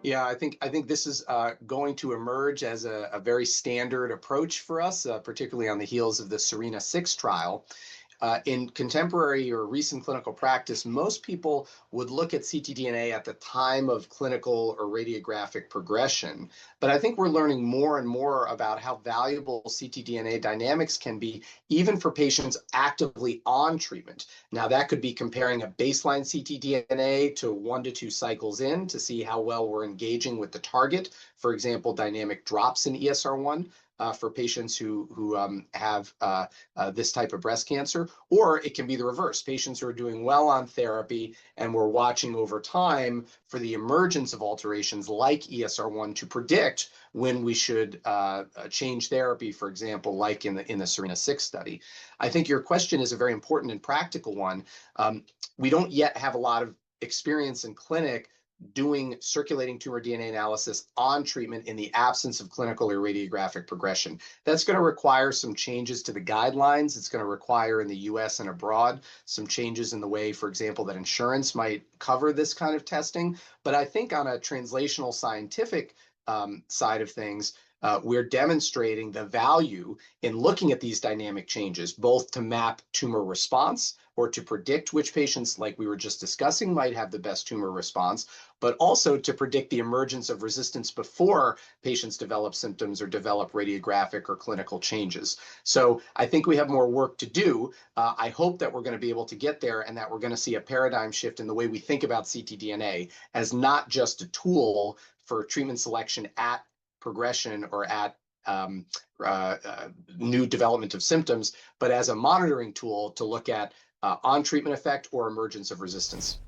Yeah, I think this is going to emerge as a very standard approach for us, particularly on the heels of the SERENA-6 trial. In contemporary or recent clinical practice, most people would look at ctDNA at the time of clinical or radiographic progression. But I think we're learning more and more about how valuable ctDNA dynamics can be, even for patients actively on treatment. Now, that could be comparing a baseline ctDNA to 1 to 2 cycles in to see how well we're engaging with the target. For example, dynamic drops in ESR1 for patients who have this type of breast cancer, or it can be the reverse. Patients who are doing well on therapy, and we're watching over time for the emergence of alterations like ESR1 to predict when we should change therapy, for example, like in the SERENA-6 study. I think your question is a very important and practical one. We don't yet have a lot of experience in clinic doing circulating tumor DNA analysis on treatment in the absence of clinical or radiographic progression. That's going to require some changes to the guidelines. It's going to require in the US and abroad some changes in the way, for example, that insurance might cover this kind of testing. But I think on a translational scientific side of things, we're demonstrating the value in looking at these dynamic changes, both to map tumor response or to predict which patients, like we were just discussing, might have the best tumor response, but also to predict the emergence of resistance before patients develop symptoms or develop radiographic or clinical changes. So I think we have more work to do. I hope that we're going to be able to get there and that we're going to see a paradigm shift in the way we think about ctDNA as not just a tool for treatment selection at progression or at new development of symptoms, but as a monitoring tool to look at on treatment effect or emergence of resistance.